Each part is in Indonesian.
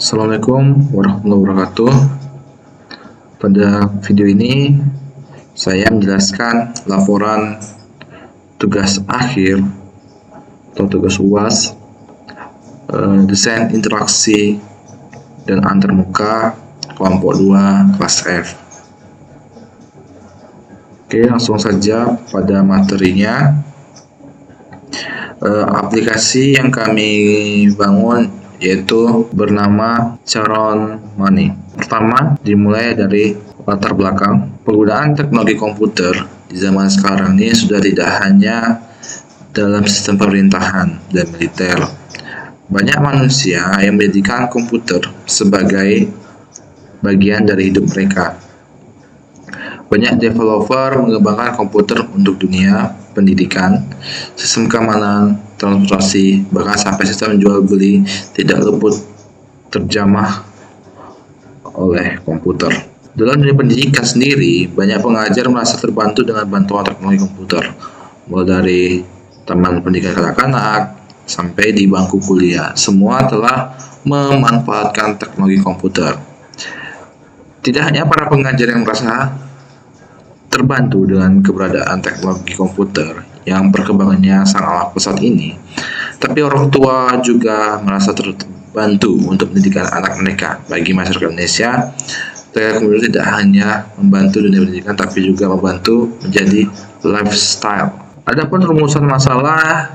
Assalamualaikum warahmatullahi wabarakatuh. Pada video ini saya menjelaskan laporan tugas akhir atau tugas UAS desain interaksi dan antarmuka kelompok 2 kelas F. Oke, langsung saja pada materinya. Aplikasi yang kami bangun yaitu bernama Charon Money. Pertama, dimulai dari latar belakang. Penggunaan teknologi komputer di zaman sekarang ini sudah tidak hanya dalam sistem pemerintahan dan militer. Banyak manusia yang menjadikan komputer sebagai bagian dari hidup mereka. Banyak developer mengembangkan komputer untuk dunia pendidikan, sistem keamanan, transportasi, bahkan sampai sistem jual beli tidak luput terjamah oleh komputer. Dalam dunia pendidikan sendiri, banyak pengajar merasa terbantu dengan bantuan teknologi komputer, mulai dari taman pendidikan kanak-kanak sampai di bangku kuliah. Semua telah memanfaatkan teknologi komputer. Tidak hanya para pengajar yang merasa terbantu dengan keberadaan teknologi komputer yang perkembangannya sangatlah pesat ini, tapi orang tua juga merasa terbantu untuk pendidikan anak mereka. Bagi masyarakat Indonesia, teknologi komputer tidak hanya membantu dunia pendidikan, tapi juga membantu menjadi lifestyle. Adapun rumusan masalah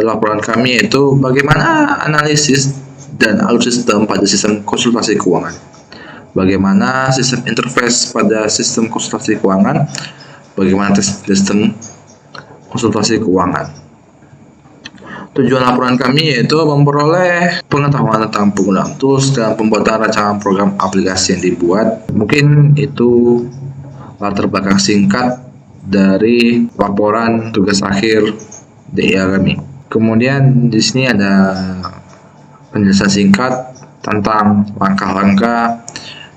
laporan kami yaitu bagaimana analisis dan alur sistem pada sistem konsultasi keuangan. Bagaimana sistem interface pada sistem konsultasi keuangan, bagaimana sistem konsultasi keuangan. Tujuan laporan kami yaitu memperoleh pengetahuan tentang penggunaan tools dan pembuatan rancangan program aplikasi yang dibuat. Mungkin itu latar belakang singkat dari laporan tugas akhir DIA kami. Kemudian di sini ada penjelasan singkat tentang langkah-langkah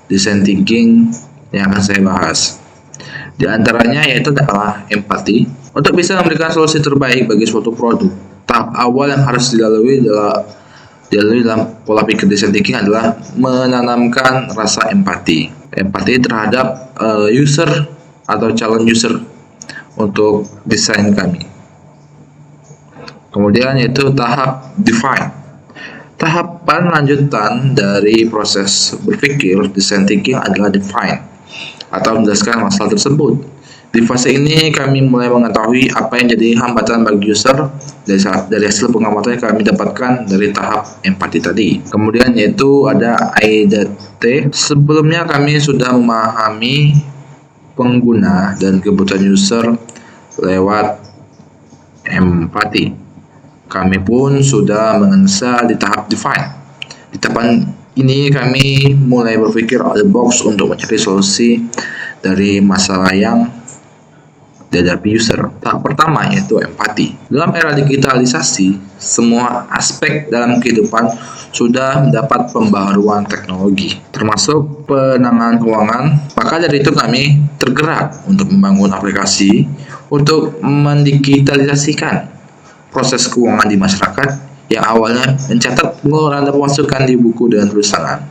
design thinking yang akan saya bahas. Di antaranya yaitu adalah empati. Untuk bisa memberikan solusi terbaik bagi suatu produk, tahap awal yang harus dilalui dalam pola pikir design thinking adalah menanamkan rasa empati. Empati terhadap user atau calon user untuk desain kami. Kemudian yaitu tahap define. Tahapan lanjutan dari proses berpikir design thinking adalah define atau menjelaskan masalah tersebut. Di fase ini kami mulai mengetahui apa yang jadi hambatan bagi user dari hasil pengamatan yang kami dapatkan dari tahap empati tadi. Kemudian yaitu ada IDT. Sebelumnya kami sudah memahami pengguna dan kebutuhan user lewat empati. Kami pun sudah mengensa di tahap define. Di tahap ini kami mulai berpikir out of the box untuk mencari solusi dari masalah yang dihadapi user. Tahap pertama yaitu empati. Dalam era digitalisasi, semua aspek dalam kehidupan sudah mendapat pembaharuan teknologi, termasuk penanganan keuangan. Maka dari itu kami tergerak untuk membangun aplikasi untuk mendigitalisasikan proses keuangan di masyarakat yang awalnya mencatat pengeluaran dan pemasukan di buku dan tulis tangan,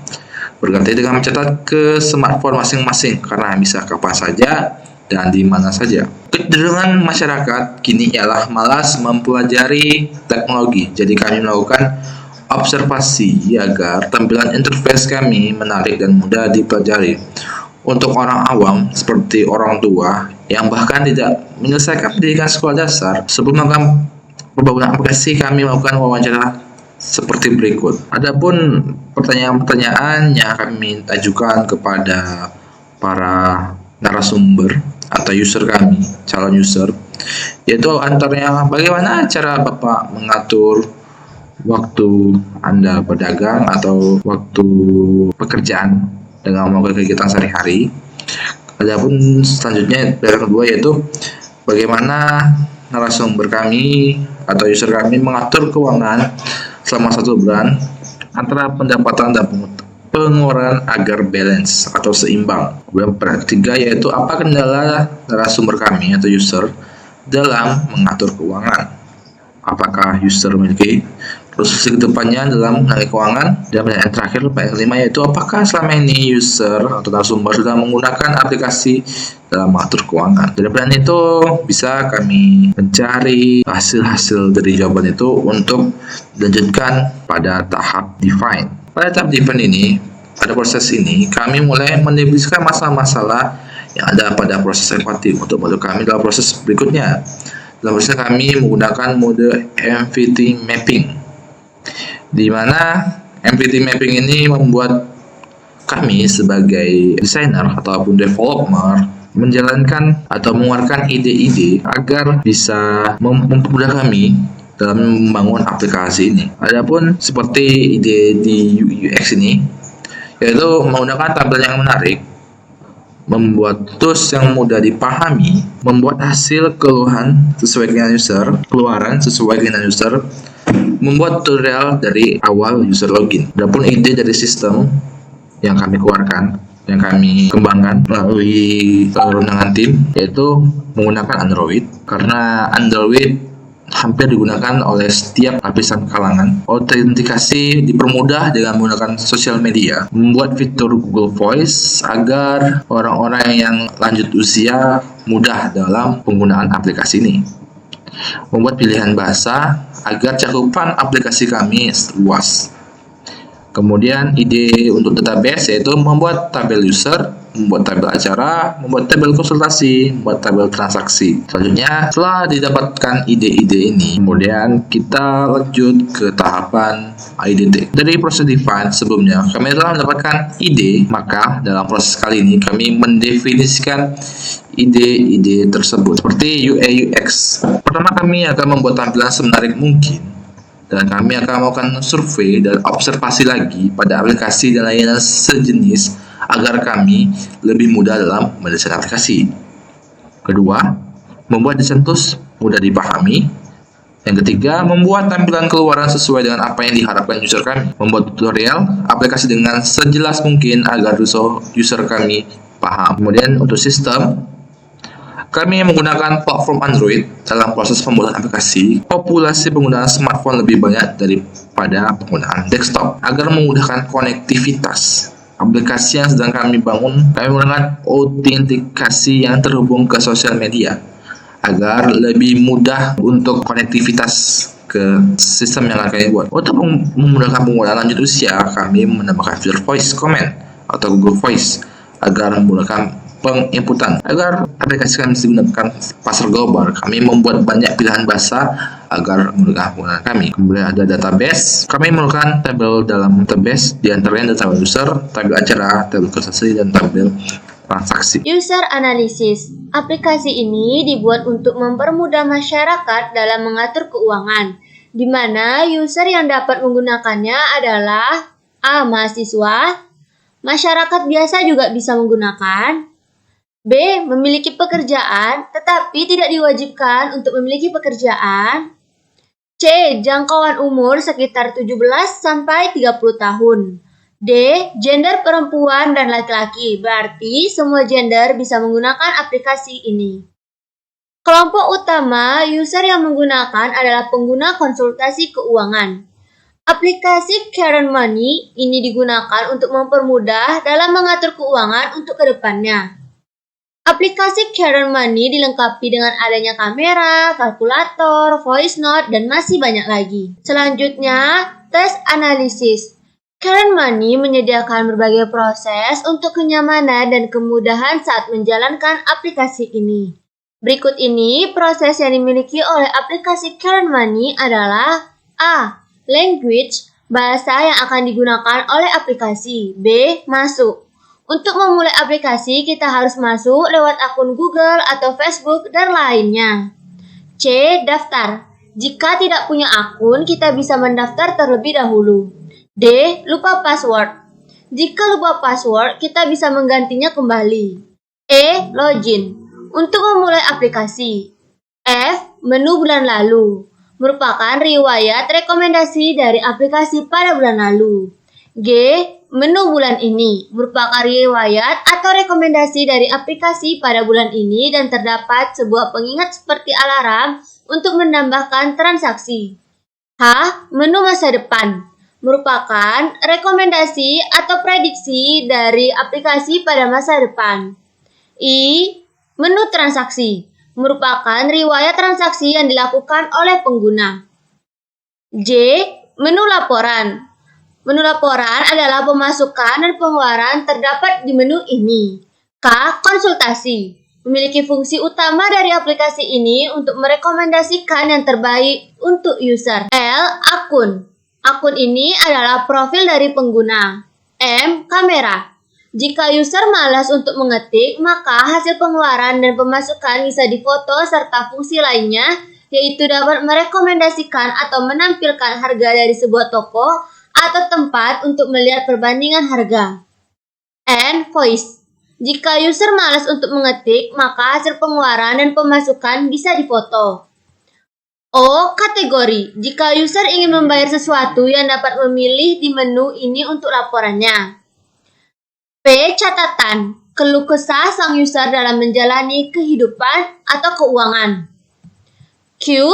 berganti dengan mencatat ke smartphone masing-masing karena bisa kapan saja dan di mana saja. Kecenderungan masyarakat kini ialah malas mempelajari teknologi, jadi kami melakukan observasi agar tampilan interface kami menarik dan mudah dipelajari. Untuk orang awam seperti orang tua yang bahkan tidak menyelesaikan pendidikan sekolah dasar, sebelum melakukan pembangunan aplikasi kami melakukan wawancara seperti berikut. Adapun pertanyaan-pertanyaan yang kami ajukan kepada para narasumber atau user kami, calon user, yaitu antaranya bagaimana cara Bapak mengatur waktu Anda berdagang atau waktu pekerjaan dengan melakukan kegiatan sehari-hari. Adapun selanjutnya yang kedua yaitu bagaimana narasumber kami atau user kami mengatur keuangan selama 1 bulan antara pendapatan dan pengeluaran agar balance atau seimbang. Kemudian ketiga yaitu apa kendala narasumber kami atau user dalam mengatur keuangan. Apakah user memiliki Terus kedepannya dalam mengenai keuangan, dan yang terakhir yang kelima yaitu apakah selama ini user atau narasumber sudah menggunakan aplikasi dalam mengatur keuangan. Dari pertanyaan itu bisa kami mencari hasil-hasil dari jawaban itu untuk dilanjutkan pada tahap define. Pada tahap define ini, pada proses ini kami mulai mendefinisikan masalah-masalah yang ada pada proses ekvatif untuk membantu kami dalam proses berikutnya. Dalam proses kami menggunakan mode MVT mapping, di mana MVT mapping ini membuat kami sebagai desainer ataupun developer menjalankan atau mengeluarkan ide-ide agar bisa mempermudah kami dalam membangun aplikasi ini. Adapun seperti ide di UX ini, yaitu menggunakan tampilan yang menarik, membuat tools yang mudah dipahami, membuat hasil keluaran sesuai dengan user, membuat tutorial dari awal user login. Adapun ide dari sistem yang kami keluarkan, yang kami kembangkan melalui runangan tim, yaitu menggunakan Android, karena Android hampir digunakan oleh setiap lapisan kalangan. Autentikasi dipermudah dengan menggunakan sosial media, membuat fitur Google Voice agar orang-orang yang lanjut usia mudah dalam penggunaan aplikasi ini, membuat pilihan bahasa agar cakupan aplikasi kami luas. Kemudian ide untuk database yaitu membuat tabel user, membuat tabel acara, membuat tabel konsultasi, membuat tabel transaksi. Selanjutnya, setelah didapatkan ide-ide ini, kemudian kita lanjut ke tahapan IDT. Dari proses define sebelumnya, kami telah mendapatkan ide, maka dalam proses kali ini kami mendefinisikan ide-ide tersebut seperti UI UX. Pertama, kami akan membuat tampilan semenarik mungkin, dan kami akan melakukan survei dan observasi lagi pada aplikasi dan layanan sejenis agar kami lebih mudah dalam mendesain aplikasi. Kedua, membuat desain tools mudah dipahami. Yang ketiga, membuat tampilan keluaran sesuai dengan apa yang diharapkan user kami. Membuat tutorial aplikasi dengan sejelas mungkin agar user kami paham. Kemudian untuk sistem, kami menggunakan platform Android dalam proses pembuatan aplikasi. Populasi penggunaan smartphone lebih banyak daripada penggunaan desktop. Agar memudahkan konektivitas aplikasi yang sedang kami bangun, kami menggunakan autentikasi yang terhubung ke sosial media agar lebih mudah untuk konektivitas ke sistem yang akan kami buat. Untuk memudahkan penggunaan lanjut usia, kami menambahkan fitur voice comment atau Google Voice agar memudahkan penginputan. Agar aplikasi kami digunakan pasar global, kami membuat banyak pilihan bahasa agar memudahkan penggunaan kami. Kemudian ada database. Kami menggunakan tabel dalam database, di antaranya tabel user, tabel acara, tabel konsultasi, dan tabel transaksi. User analysis. Aplikasi ini dibuat untuk mempermudah masyarakat dalam mengatur keuangan, di mana user yang dapat menggunakannya adalah A. Mahasiswa. Masyarakat biasa juga bisa menggunakan. B. Memiliki pekerjaan, tetapi tidak diwajibkan untuk memiliki pekerjaan. C. Jangkauan umur sekitar 17 sampai 30 tahun. D. Gender perempuan dan laki-laki, berarti semua gender bisa menggunakan aplikasi ini. Kelompok utama user yang menggunakan adalah pengguna konsultasi keuangan. Aplikasi Current Money ini digunakan untuk mempermudah dalam mengatur keuangan untuk kedepannya. Aplikasi Current Money dilengkapi dengan adanya kamera, kalkulator, voice note, dan masih banyak lagi. Selanjutnya, tes analisis. Current Money menyediakan berbagai proses untuk kenyamanan dan kemudahan saat menjalankan aplikasi ini. Berikut ini proses yang dimiliki oleh aplikasi Current Money adalah A. Language, bahasa yang akan digunakan oleh aplikasi. B. Masuk. Untuk memulai aplikasi, kita harus masuk lewat akun Google atau Facebook dan lainnya. C. Daftar. Jika tidak punya akun, kita bisa mendaftar terlebih dahulu. D. Lupa password. Jika lupa password, kita bisa menggantinya kembali. E. Login. Untuk memulai aplikasi. F. Menu bulan lalu. Merupakan riwayat rekomendasi dari aplikasi pada bulan lalu. G. Menu bulan ini merupakan riwayat atau rekomendasi dari aplikasi pada bulan ini dan terdapat sebuah pengingat seperti alarm untuk menambahkan transaksi. H. Menu masa depan merupakan rekomendasi atau prediksi dari aplikasi pada masa depan. I. Menu transaksi merupakan riwayat transaksi yang dilakukan oleh pengguna. J. Menu laporan. Menu laporan adalah pemasukan dan pengeluaran terdapat di menu ini. K. Konsultasi memiliki fungsi utama dari aplikasi ini untuk merekomendasikan yang terbaik untuk user. L. Akun. Akun ini adalah profil dari pengguna. M. Kamera. Jika user malas untuk mengetik, maka hasil pengeluaran dan pemasukan bisa difoto serta fungsi lainnya, yaitu dapat merekomendasikan atau menampilkan harga dari sebuah toko atau tempat untuk melihat perbandingan harga. N. Voice. Jika user malas untuk mengetik, maka hasil pengeluaran dan pemasukan bisa difoto. O. Kategori. Jika user ingin membayar sesuatu yang dapat memilih di menu ini untuk laporannya. P. Catatan. Keluh kesah sang user dalam menjalani kehidupan atau keuangan. Q.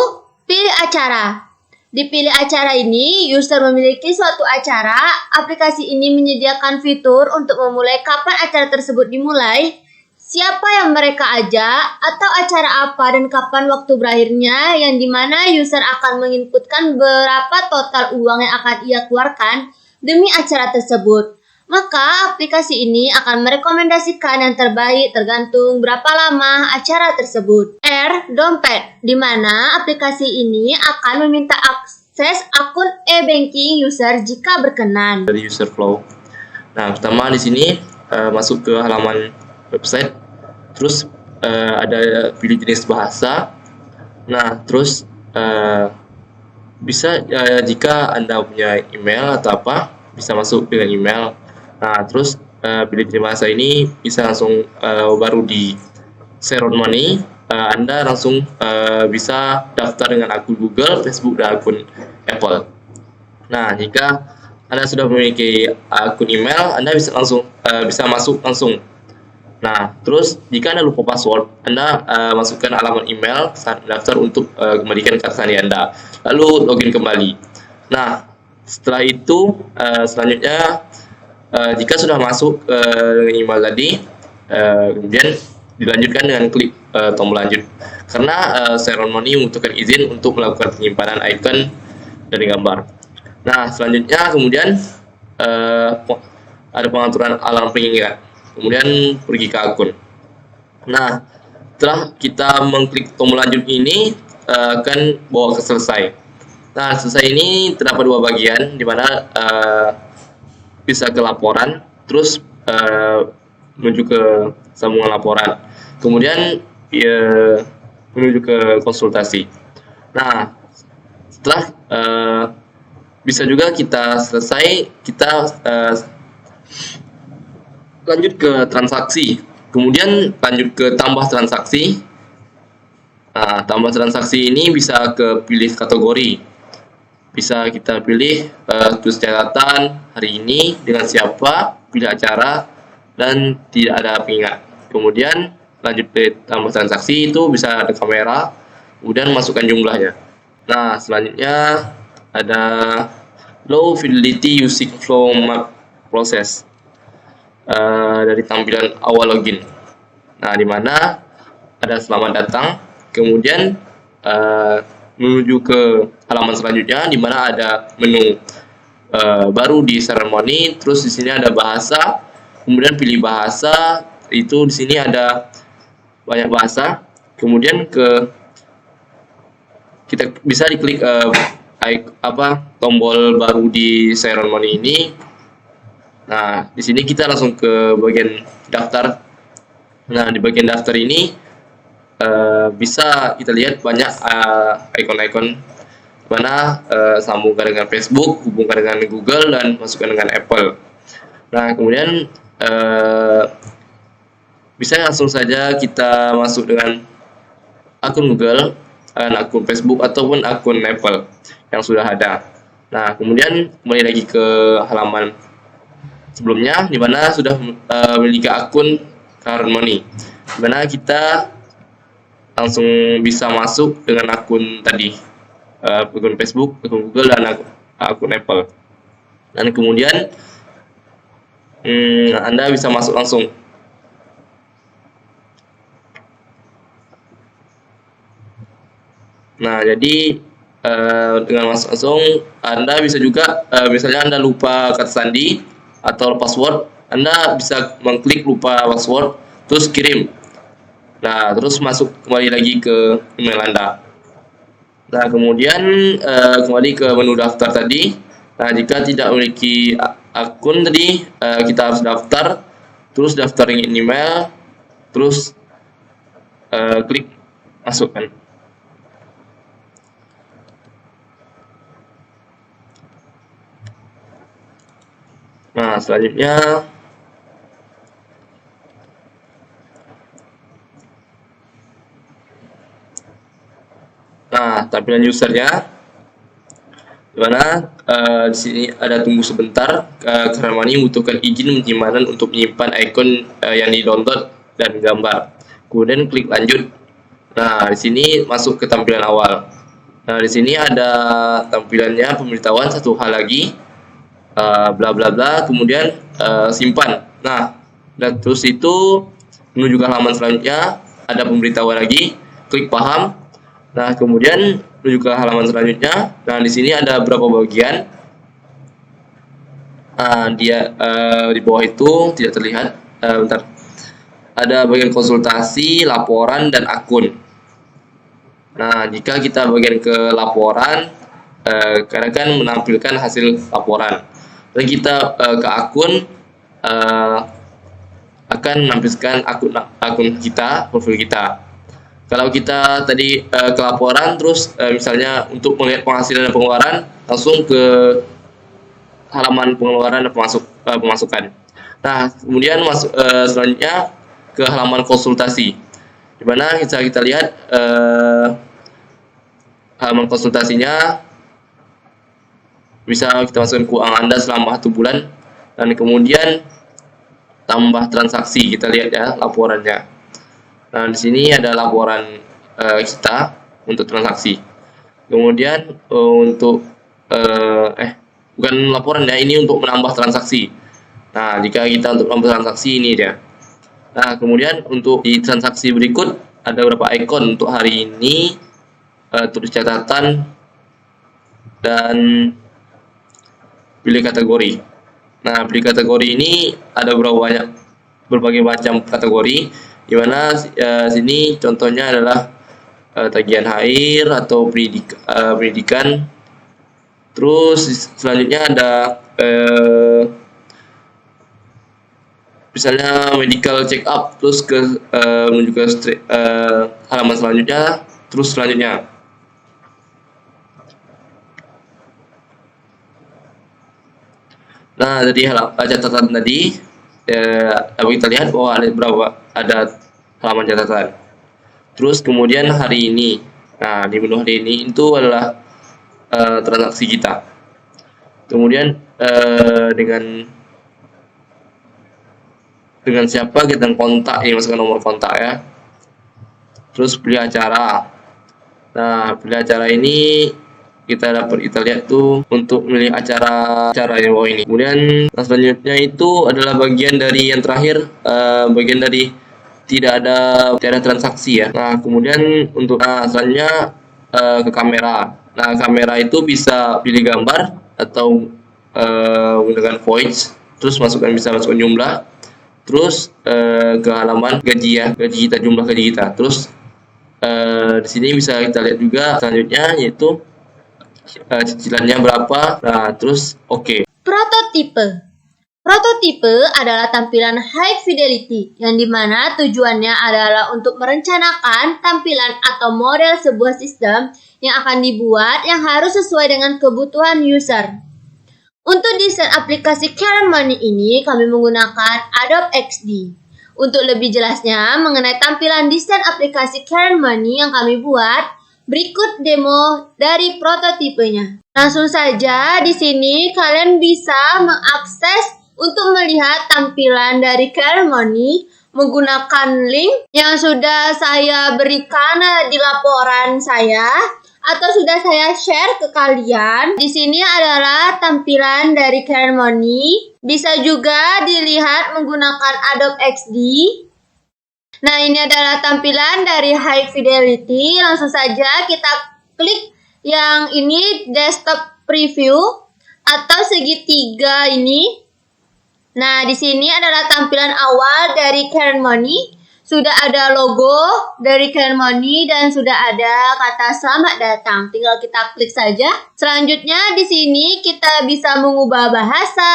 Pilih acara. Di pilih acara ini, user memiliki suatu acara. Aplikasi ini menyediakan fitur untuk memulai kapan acara tersebut dimulai, siapa yang mereka ajak, atau acara apa dan kapan waktu berakhirnya, yang dimana user akan menginputkan berapa total uang yang akan ia keluarkan demi acara tersebut. Maka aplikasi ini akan merekomendasikan yang terbaik tergantung berapa lama acara tersebut. R. Dompet, di mana aplikasi ini akan meminta akses akun e-banking user jika berkenan. Dari user flow. Nah, pertama di sini masuk ke halaman website, terus ada pilih jenis bahasa. Nah, terus bisa jika Anda punya email atau apa, bisa masuk dengan email. Nah, terus pilih jenis bahasa ini bisa langsung baru di Sharon Money. Anda langsung bisa daftar dengan akun Google, Facebook, dan akun Apple. Nah, jika Anda sudah memiliki akun email, Anda bisa langsung bisa masuk langsung. Nah, terus jika Anda lupa password, Anda masukkan alamat email saat daftar untuk kembalikan kartu sandi Anda. Lalu login kembali. Nah, setelah itu selanjutnya jika sudah masuk dengan email tadi, kemudian dilanjutkan dengan klik tombol lanjut. Karena Sharon Money membutuhkan izin untuk melakukan penyimpanan icon dari gambar. Nah, selanjutnya kemudian ada pengaturan alarm pengingat. Kemudian pergi ke akun. Nah, setelah kita mengklik tombol lanjut ini akan bawa ke selesai. Nah, selesai ini terdapat dua bagian, di mana bisa ke laporan, terus menuju ke sambungan laporan, kemudian menuju ke konsultasi. Nah, setelah bisa juga kita selesai, kita lanjut ke transaksi, kemudian lanjut ke tambah transaksi. Nah, tambah transaksi ini bisa ke pilih kategori, bisa kita pilih tulis catatan hari ini dengan siapa, pilih acara, dan tidak ada pengingat. Kemudian lanjut ke tambah transaksi, itu bisa ada kamera, kemudian masukkan jumlahnya. Nah, selanjutnya ada low fidelity using flow map process dari tampilan awal login. Nah, di mana ada selamat datang, kemudian menuju ke halaman selanjutnya, di mana ada menu baru di Sharon Money. Terus di sini ada bahasa, kemudian pilih bahasa. Itu di sini ada banyak bahasa. Kemudian kita bisa diklik tombol baru di Sharon Money ini. Nah, di sini kita langsung ke bagian daftar. Nah, di bagian daftar ini bisa kita lihat banyak ikon-ikon, mana sambungkan dengan Facebook, hubungkan dengan Google, dan masukkan dengan Apple. Nah, kemudian bisa langsung saja kita masuk dengan akun Google, akun Facebook, ataupun akun Apple yang sudah ada. Nah, kemudian kembali lagi ke halaman sebelumnya, di mana sudah memiliki akun Sharon Money, di mana kita langsung bisa masuk dengan akun tadi. akun Facebook, akun Google, dan akun Apple. Dan kemudian Anda bisa masuk langsung. Nah, jadi dengan masuk langsung, Anda bisa juga, misalnya Anda lupa kata sandi atau password, Anda bisa mengklik lupa password, terus kirim. Nah, terus masuk kembali lagi ke email Anda. Nah, kemudian kembali ke menu daftar tadi. Nah, jika tidak memiliki akun tadi, kita harus daftar, terus daftarin email, terus klik masukkan. Nah, selanjutnya tampilan usernya, dimana di sini ada tunggu sebentar karena Money membutuhkan izin penyimpanan untuk menyimpan icon yang di-download dan gambar. Kemudian klik lanjut. Nah, di sini masuk ke tampilan awal. Nah, di sini ada tampilannya pemberitahuan satu hal lagi, bla bla bla, kemudian simpan. Nah, dan terus itu menuju ke halaman selanjutnya, ada pemberitahuan lagi, klik paham. Nah, kemudian menuju ke halaman selanjutnya. Nah, di sini ada beberapa bagian. Di bawah itu tidak terlihat. Bentar. Ada bagian konsultasi, laporan, dan akun. Nah, jika kita bagian ke laporan, karena kan menampilkan hasil laporan. Dan kita ke akun, akan menampilkan akun kita, profil kita. Kalau kita tadi ke laporan, terus misalnya untuk melihat penghasilan dan pengeluaran, langsung ke halaman pengeluaran dan pemasukan. Nah, kemudian selanjutnya ke halaman konsultasi, di mana kita lihat halaman konsultasinya bisa kita masukkan keuangan Anda selama 1 bulan, dan kemudian tambah transaksi, kita lihat ya laporannya. Nah, di sini ada laporan kita untuk transaksi. Kemudian untuk bukan laporan ya, ini untuk menambah transaksi. Nah, jika kita untuk menambah transaksi, ini dia. Nah, kemudian untuk di transaksi berikut ada beberapa icon untuk hari ini, tulis catatan, dan pilih kategori. Nah, pilih kategori ini ada berbagai macam kategori, di mana sini contohnya adalah tagihan air atau pendidikan. Terus selanjutnya ada misalnya medical check up, terus menuju ke halaman selanjutnya, terus selanjutnya. Nah, dari catatan tadi dapat kita lihat bahwa ada halaman catatan. Terus kemudian hari ini. Nah, di menu hari ini itu adalah transaksi kita. Kemudian dengan siapa kita kontak, ini masukkan nomor kontak ya. Terus pilih acara. Nah, pilih acara ini kita lihat tuh untuk memilih acara yang bawah ini. Kemudian selanjutnya itu adalah bagian dari yang terakhir, bagian dari tidak ada transaksi ya. Nah, kemudian untuk selanjutnya ke kamera. Nah, kamera itu bisa pilih gambar atau menggunakan voice. Terus bisa masukkan jumlah. Terus ke halaman gaji ya, jumlah gaji kita. Terus di sini bisa kita lihat juga selanjutnya, yaitu cicilannya berapa. Nah, terus oke. Prototipe adalah tampilan high fidelity yang dimana tujuannya adalah untuk merencanakan tampilan atau model sebuah sistem yang akan dibuat yang harus sesuai dengan kebutuhan user. Untuk desain aplikasi Current Money ini kami menggunakan Adobe XD. Untuk lebih jelasnya mengenai tampilan desain aplikasi Current Money yang kami buat, berikut demo dari prototipenya. Langsung saja di sini kalian bisa mengakses untuk melihat tampilan dari Current Money menggunakan link yang sudah saya berikan di laporan saya. atau sudah saya share ke kalian. Di sini adalah tampilan dari Current Money. Bisa juga dilihat menggunakan Adobe XD. Nah, ini adalah tampilan dari High Fidelity. Langsung saja kita klik yang ini desktop preview atau segitiga ini. Nah, di sini adalah tampilan awal dari Current Money. Sudah ada logo dari Current Money dan sudah ada kata selamat datang. Tinggal kita klik saja. Selanjutnya di sini kita bisa mengubah bahasa.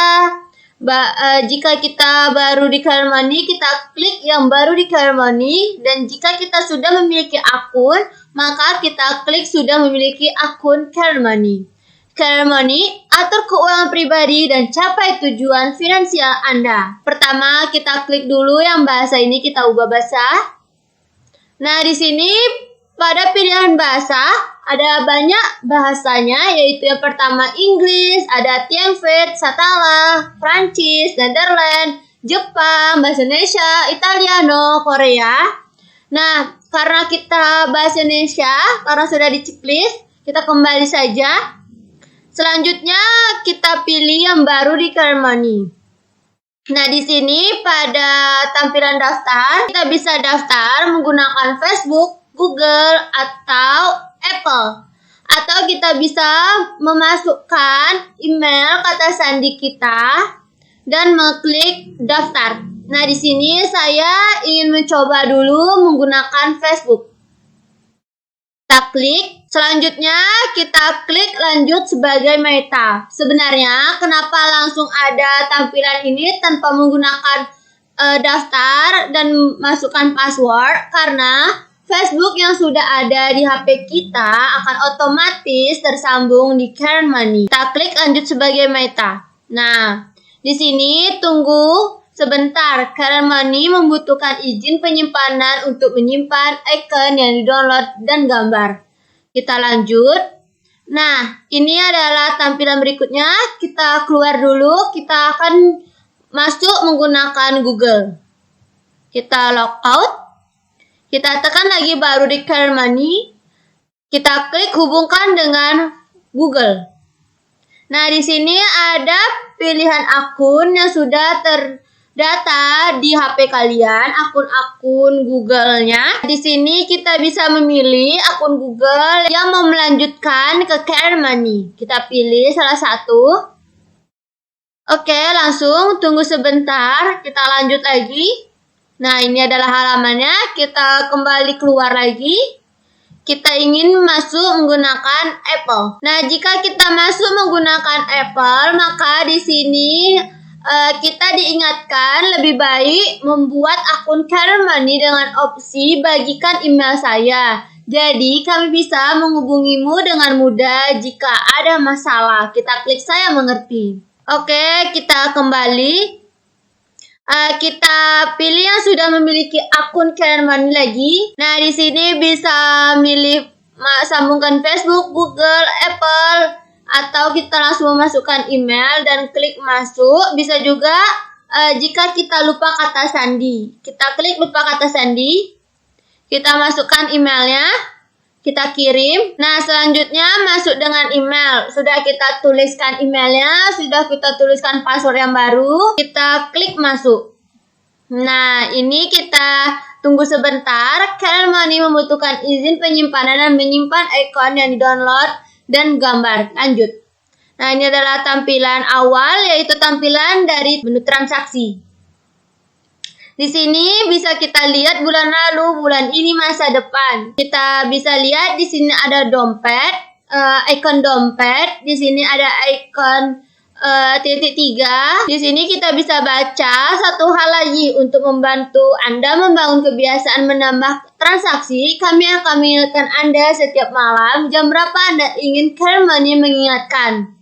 Jika kita baru di Current Money, kita klik yang baru di Current Money. Dan jika kita sudah memiliki akun, maka kita klik sudah memiliki akun Current Money. Current Money, atur keuangan pribadi dan capai tujuan finansial Anda. Pertama, kita klik dulu yang bahasa ini, kita ubah bahasa. Nah, di sini pada pilihan bahasa ada banyak bahasanya, yaitu yang pertama Inggris, ada Tianvet, Satala, Prancis, Netherlands, Jepang, bahasa Indonesia, Italiano, Korea. Nah, karena kita bahasa Indonesia, karena sudah diceklis, kita kembali saja. Selanjutnya kita pilih yang baru di Current Money. Nah, di sini pada tampilan daftar, kita bisa daftar menggunakan Facebook, Google, atau Apple. Atau kita bisa memasukkan email kata sandi kita dan mengklik daftar. Nah, di sini saya ingin mencoba dulu menggunakan Facebook. Kita klik. Selanjutnya kita klik lanjut sebagai Meta. Sebenarnya kenapa langsung ada tampilan ini tanpa menggunakan daftar dan masukkan password? Karena Facebook yang sudah ada di HP kita akan otomatis tersambung di Current Money. Kita klik lanjut sebagai Meta. Nah, di sini tunggu sebentar. Current Money membutuhkan izin penyimpanan untuk menyimpan icon yang di-download dan gambar. Kita lanjut. Nah, ini adalah tampilan berikutnya. Kita keluar dulu. Kita akan masuk menggunakan Google. Kita log out. Kita tekan lagi baru di Current Money. Kita klik hubungkan dengan Google. Nah, di sini ada pilihan akun yang sudah terdata di HP kalian, akun-akun Google-nya. Di sini kita bisa memilih akun Google yang mau melanjutkan ke Current Money. Kita pilih salah satu. Oke, langsung tunggu sebentar. Kita lanjut lagi. Nah, ini adalah halamannya. Kita kembali keluar lagi. Kita ingin masuk menggunakan Apple. Nah, jika kita masuk menggunakan Apple, maka di sini kita diingatkan lebih baik membuat akun Current Money dengan opsi bagikan email saya. Jadi kami bisa menghubungimu dengan mudah jika ada masalah. Kita klik saya mengerti. Oke, kita kembali. Kita pilih yang sudah memiliki akun Current Money lagi. Nah, di sini bisa milih sambungkan Facebook, Google, Apple, atau kita langsung memasukkan email dan klik masuk. Bisa juga jika kita lupa kata sandi, kita klik lupa kata sandi, kita masukkan emailnya, kita kirim. Nah, selanjutnya masuk dengan email. Sudah kita tuliskan emailnya, sudah kita tuliskan password yang baru, kita klik masuk. Nah, ini kita tunggu sebentar. Current Money membutuhkan izin penyimpanan dan menyimpan icon yang di-download dan gambar. Lanjut. Nah, ini adalah tampilan awal, yaitu tampilan dari menu transaksi. Di sini bisa kita lihat bulan lalu, bulan ini, masa depan. Kita bisa lihat di sini ada dompet, icon dompet. Di sini ada icon titik 3. Di sini kita bisa baca satu hal lagi untuk membantu Anda membangun kebiasaan menambah transaksi. Kami akan mengingatkan Anda setiap malam jam berapa Anda ingin Current Money mengingatkan.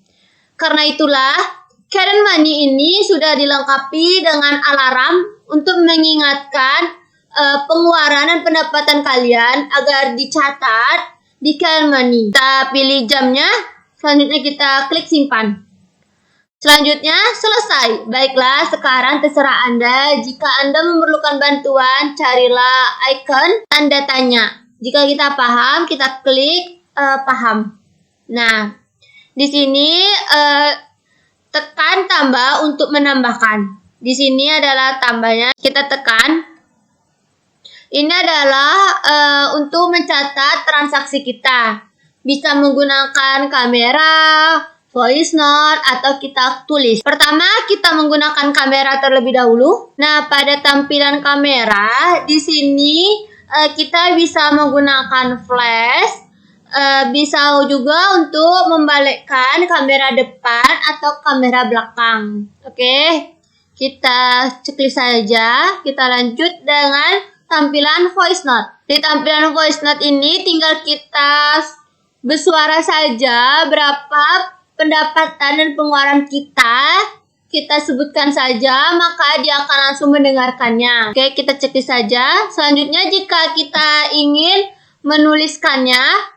Karena itulah Current Money ini sudah dilengkapi dengan alarm untuk mengingatkan pengeluaran dan pendapatan kalian agar dicatat di Current Money. Kita pilih jamnya. Selanjutnya kita klik simpan. Selanjutnya, selesai. Baiklah, sekarang terserah Anda. Jika Anda memerlukan bantuan, carilah icon tanda tanya. Jika kita paham, kita klik paham. Nah, di sini tekan tambah untuk menambahkan. Di sini adalah tambahnya, kita tekan. Ini adalah untuk mencatat transaksi kita. Bisa menggunakan kamera, voice note, atau kita tulis. Pertama, kita menggunakan kamera terlebih dahulu. Nah, pada tampilan kamera, di sini kita bisa menggunakan flash, bisa juga untuk membalikkan kamera depan atau kamera belakang. Oke, kita checklist saja. Kita lanjut dengan tampilan voice note. Di tampilan voice note ini tinggal kita bersuara saja berapa pendapatan dan pengeluaran kita sebutkan saja, maka dia akan langsung mendengarkannya. Oke, kita checklist saja. Selanjutnya, jika kita ingin menuliskannya,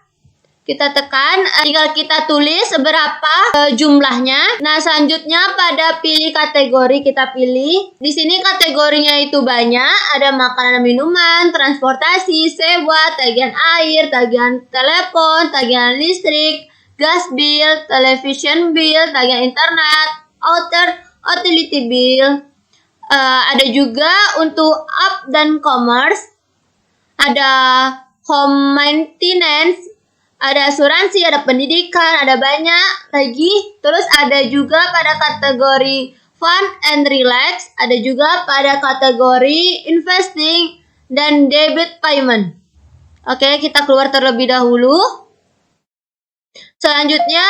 kita tekan, tinggal kita tulis berapa jumlahnya. Nah, selanjutnya pada pilih kategori, kita pilih. Di sini kategorinya itu banyak, ada makanan dan minuman, transportasi, sewa, tagihan air, tagihan telepon, tagihan listrik, gas bill, television bill, tagihan internet, utility bill. Ada juga untuk app dan commerce, ada home maintenance, ada asuransi, ada pendidikan, ada banyak lagi. Terus ada juga pada kategori fun and relax, ada juga pada kategori investing dan debit payment. Oke, kita keluar terlebih dahulu. Selanjutnya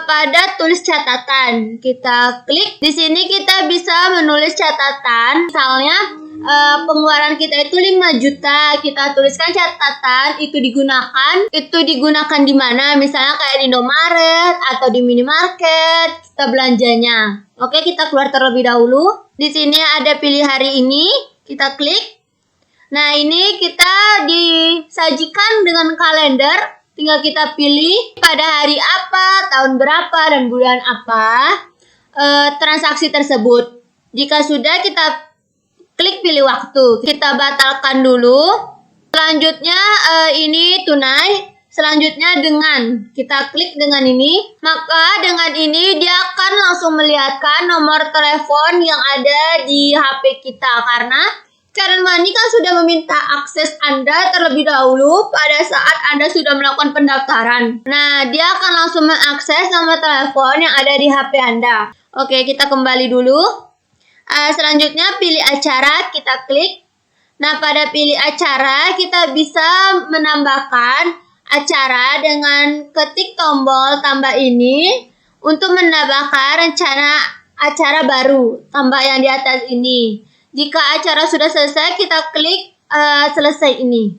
pada tulis catatan, kita klik. Di sini kita bisa menulis catatan. Misalnya pengeluaran kita itu 5 juta, kita tuliskan catatan itu digunakan di mana, misalnya kayak di Indomaret atau di minimarket kita belanjanya. Oke, kita keluar terlebih dahulu. Di sini ada pilih hari ini, kita klik. Nah, ini kita disajikan dengan kalender, tinggal kita pilih pada hari apa, tahun berapa, dan bulan apa transaksi tersebut. Jika sudah, kita klik pilih waktu. Kita batalkan dulu. Selanjutnya ini tunai. Selanjutnya dengan. Kita klik dengan ini. Maka dengan ini dia akan langsung melihatkan nomor telepon yang ada di HP kita. Karena Current Money kan sudah meminta akses Anda terlebih dahulu pada saat Anda sudah melakukan pendaftaran. Nah, dia akan langsung mengakses nomor telepon yang ada di HP Anda. Oke, kita kembali dulu. Selanjutnya pilih acara, kita klik. Nah, pada pilih acara kita bisa menambahkan acara dengan ketik tombol tambah ini untuk menambahkan rencana acara baru, tambah yang di atas ini. Jika acara sudah selesai, kita klik selesai ini.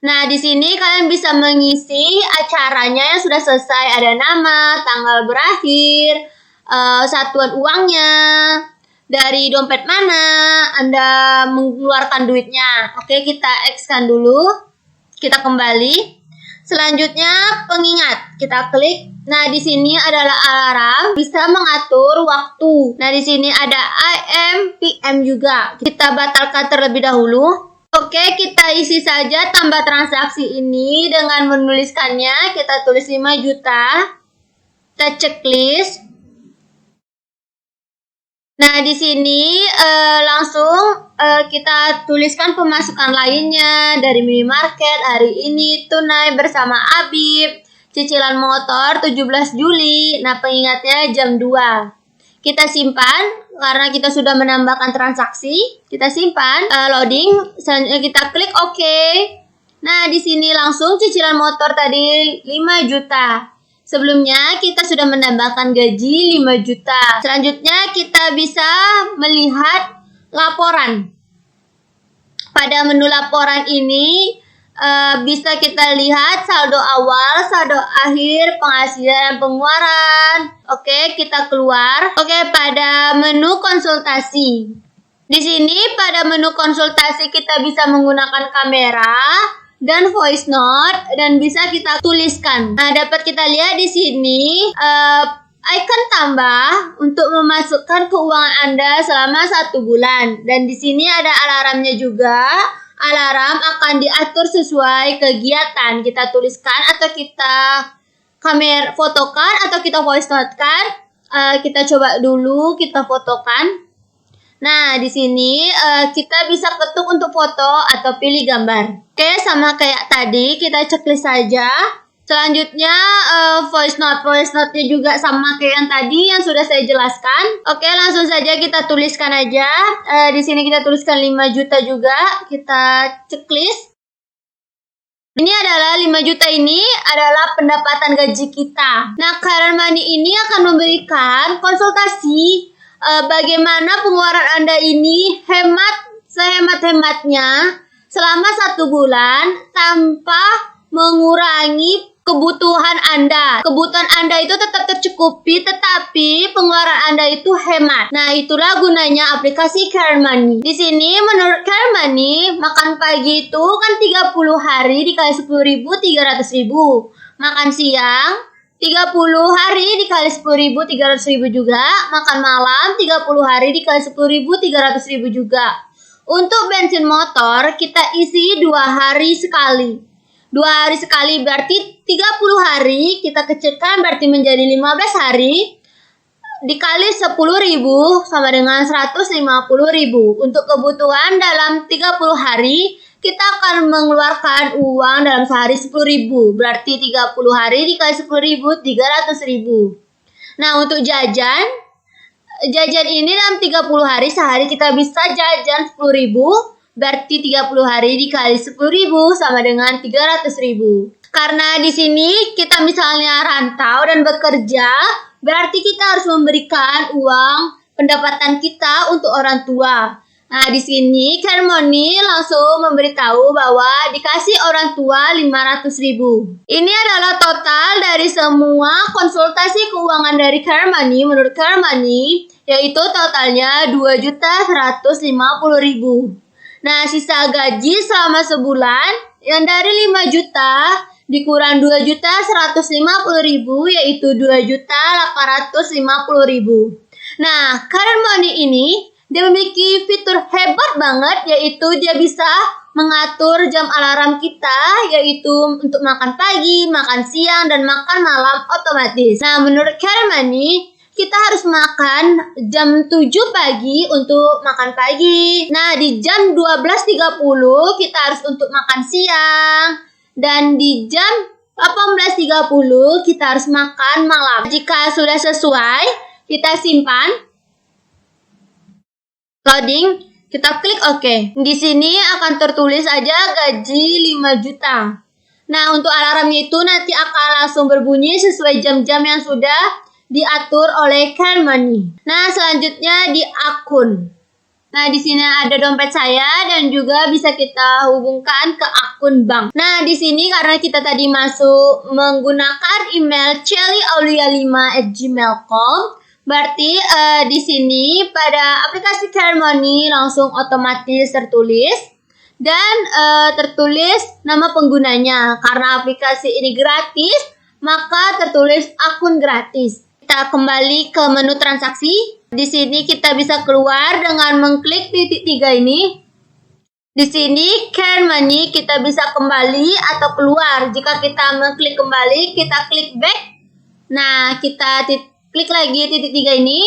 Nah, di sini kalian bisa mengisi acaranya yang sudah selesai, ada nama, tanggal berakhir, satuan uangnya, dari dompet mana Anda mengeluarkan duitnya. Oke, kita X-kan dulu. Kita kembali. Selanjutnya pengingat, kita klik. Nah, di sini adalah alarm, bisa mengatur waktu. Nah, di sini ada AM, PM juga. Kita batalkan terlebih dahulu. Oke, kita isi saja tambah transaksi ini dengan menuliskannya. Kita tulis 5 juta. Kita checklist. Nah, di sini langsung kita tuliskan pemasukan lainnya dari minimarket hari ini, tunai bersama Abib, cicilan motor 17 Juli. Nah, pengingatnya jam 2. Kita simpan karena kita sudah menambahkan transaksi. Kita simpan, loading, selanjutnya kita klik OK. Nah, di sini langsung cicilan motor tadi 5 juta. Sebelumnya kita sudah menambahkan gaji 5 juta. Selanjutnya kita bisa melihat laporan. Pada menu laporan ini bisa kita lihat saldo awal, saldo akhir, penghasilan, pengeluaran. Oke, kita keluar. Oke, pada menu konsultasi. Di sini pada menu konsultasi kita bisa menggunakan kamera dan voice note, dan bisa kita tuliskan. Nah, dapat kita lihat di sini icon tambah untuk memasukkan keuangan Anda selama 1 bulan. Dan di sini ada alarmnya juga, alarm akan diatur sesuai kegiatan. Kita tuliskan atau kita fotokan atau kita voice note-kan. Kita coba dulu, kita fotokan. Nah, di sini kita bisa ketuk untuk foto atau pilih gambar. Oke, sama kayak tadi, kita checklist saja. Selanjutnya, voice note-nya juga sama kayak yang tadi yang sudah saya jelaskan. Oke, langsung saja kita tuliskan aja. Di sini kita tuliskan 5 juta juga. Kita checklist. Ini adalah 5 juta ini adalah pendapatan gaji kita. Nah, Current Money ini akan memberikan konsultasi bagaimana pengeluaran Anda ini sehemat-hematnya selama 1 bulan tanpa mengurangi kebutuhan Anda. Kebutuhan Anda itu tetap tercukupi, tetapi pengeluaran Anda itu hemat. Nah, itulah gunanya aplikasi Current Money. Di sini menurut Current Money, makan pagi itu kan 30 hari dikali 10.000, 300.000. Makan siang 30 hari dikali 10.000, 300.000 juga. Makan malam 30 hari dikali 10.000, 300.000 juga. Untuk bensin motor kita isi 2 hari sekali. 2 hari sekali berarti 30 hari, kita kecilkan berarti menjadi 15 hari. Dikali 10.000 sama dengan 150.000. Untuk kebutuhan dalam 30 hari, kita akan mengeluarkan uang dalam sehari 10.000. Berarti 30 hari dikali 10.000, 300.000. Nah, untuk jajan ini dalam 30 hari, sehari kita bisa jajan 10.000. Berarti 30 hari dikali 10.000 sama dengan 300.000. Karena di sini kita misalnya rantau dan bekerja, berarti kita harus memberikan uang pendapatan kita untuk orang tua. Nah, di sini Current Money langsung memberitahu bahwa dikasih orang tua 500.000. Ini adalah total dari semua konsultasi keuangan dari Current Money menurut Current Money, yaitu totalnya 2.150.000. Nah, sisa gaji selama sebulan yang dari 5 juta dikurang 2.150.000 yaitu 2.850.000. Nah, Current Money ini dia memiliki fitur hebat banget, yaitu dia bisa mengatur jam alarm kita, yaitu untuk makan pagi, makan siang, dan makan malam otomatis. Nah, menurut Current Money, kita harus makan jam 7 pagi untuk makan pagi. Nah, di jam 12.30 kita harus untuk makan siang. Dan di jam 18.30 kita harus makan malam. Jika sudah sesuai, kita simpan. Loading, kita klik OK. Di sini akan tertulis aja gaji 5 juta. Nah, untuk alarmnya itu nanti akan langsung berbunyi sesuai jam-jam yang sudah diatur oleh Current Money. Nah, selanjutnya di akun. Nah, di sini ada dompet saya dan juga bisa kita hubungkan ke akun bank. Nah, di sini karena kita tadi masuk menggunakan email chellyaulia5@gmail.com, berarti di sini pada aplikasi Current Money langsung otomatis tertulis dan tertulis nama penggunanya. Karena aplikasi ini gratis, maka tertulis akun gratis. Kita kembali ke menu transaksi. Di sini kita bisa keluar dengan mengklik titik 3 ini. Di sini Current Money kita bisa kembali atau keluar. Jika kita mengklik kembali, kita klik back. Nah, kita klik lagi titik 3 ini.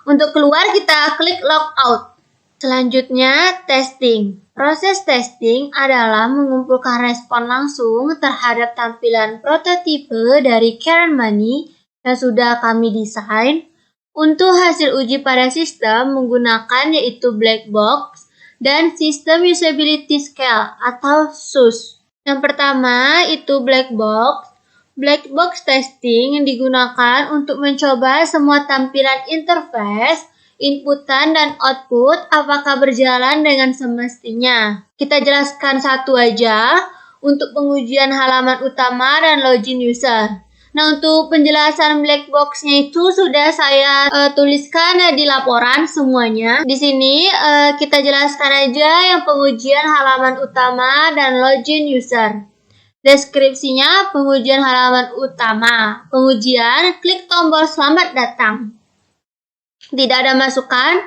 Untuk keluar kita klik logout. Selanjutnya testing. Proses testing adalah mengumpulkan respon langsung terhadap tampilan prototipe dari Current Money yang sudah kami desain. Untuk hasil uji pada sistem menggunakan yaitu black box dan System Usability Scale atau SUS. Yang pertama itu black box. Black box testing yang digunakan untuk mencoba semua tampilan interface, inputan dan output apakah berjalan dengan semestinya. Kita jelaskan satu aja untuk pengujian halaman utama dan login user. Nah, untuk penjelasan black box-nya itu sudah saya tuliskan di laporan semuanya. Di sini kita jelaskan aja yang pengujian halaman utama dan login user. Deskripsinya pengujian halaman utama. Pengujian, klik tombol selamat datang. Tidak ada masukan.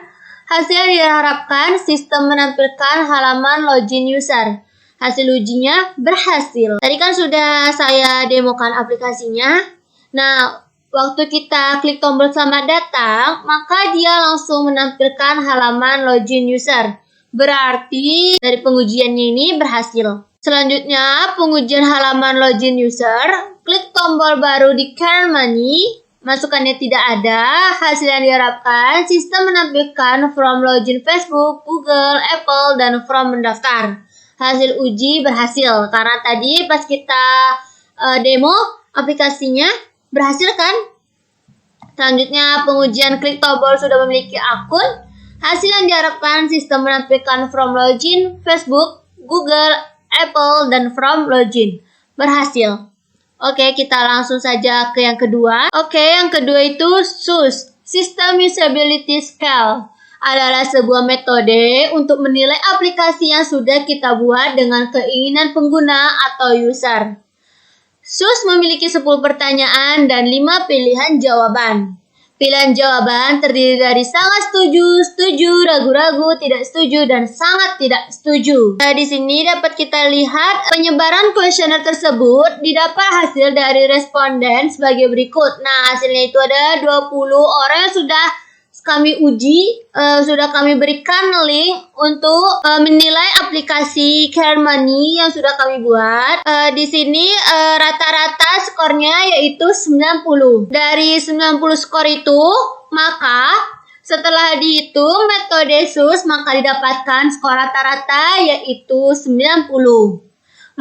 Hasil yang diharapkan, sistem menampilkan halaman login user. Hasil ujinya berhasil. Tadi kan sudah saya demokan aplikasinya. Nah, waktu kita klik tombol selamat datang, maka dia langsung menampilkan halaman login user. Berarti dari pengujiannya ini berhasil. Selanjutnya, pengujian halaman login user. Klik tombol baru di Current Money. Masukannya tidak ada. Hasil yang diharapkan, sistem menampilkan from login Facebook, Google, Apple, dan from mendaftar. Hasil uji berhasil. Karena tadi pas kita demo aplikasinya berhasil kan? Selanjutnya, pengujian klik tombol sudah memiliki akun. Hasil yang diharapkan, sistem menampilkan from login Facebook, Google, Apple, dan from login. Berhasil. Oke, kita langsung saja ke yang kedua. Oke, yang kedua itu SUS, System Usability Scale. Adalah sebuah metode untuk menilai aplikasi yang sudah kita buat dengan keinginan pengguna atau user. SUS memiliki 10 pertanyaan dan 5 pilihan jawaban. Pilihan jawaban terdiri dari sangat setuju, setuju, ragu-ragu, tidak setuju, dan sangat tidak setuju. Nah, di sini dapat kita lihat penyebaran kuesioner tersebut didapat hasil dari responden sebagai berikut. Nah, hasilnya itu ada 20 orang yang sudah kami uji, sudah kami berikan link untuk menilai aplikasi Current Money yang sudah kami buat. Di sini rata-rata skornya yaitu 90. Dari 90 skor itu, maka setelah dihitung metode SUS, maka didapatkan skor rata-rata yaitu 90.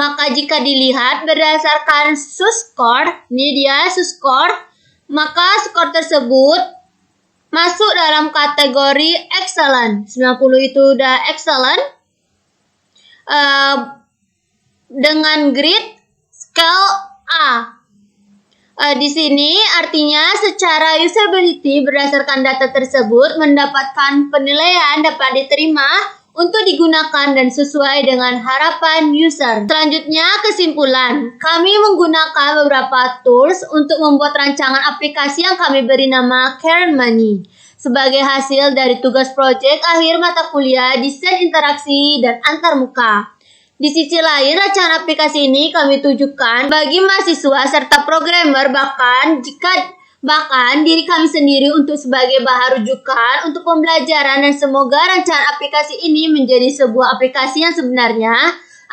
Maka jika dilihat berdasarkan SUS score, ini dia SUS score, maka skor tersebut masuk dalam kategori excellent. 90 itu udah excellent. Dengan grade scale A. Di sini artinya secara usability berdasarkan data tersebut mendapatkan penilaian dapat diterima untuk digunakan dan sesuai dengan harapan user. Selanjutnya, kesimpulan. Kami menggunakan beberapa tools untuk membuat rancangan aplikasi yang kami beri nama Current Money. Sebagai hasil dari tugas proyek akhir mata kuliah desain interaksi dan antarmuka. Di sisi lain, rancangan aplikasi ini kami tujukan bagi mahasiswa serta programmer bahkan diri kami sendiri untuk sebagai bahan rujukan untuk pembelajaran, dan semoga rancangan aplikasi ini menjadi sebuah aplikasi yang sebenarnya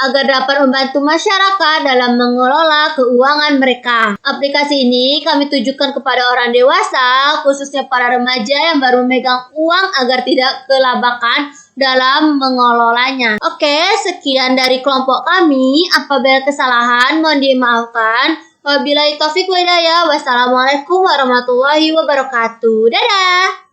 agar dapat membantu masyarakat dalam mengelola keuangan mereka. Aplikasi ini kami tujukan kepada orang dewasa, khususnya para remaja yang baru memegang uang agar tidak kelabakan dalam mengelolanya. Oke, sekian dari kelompok kami. Apabila kesalahan mohon dimaafkan. Wabillahi taufiq wal hidayah. Wassalamualaikum warahmatullahi wabarakatuh. Dadah.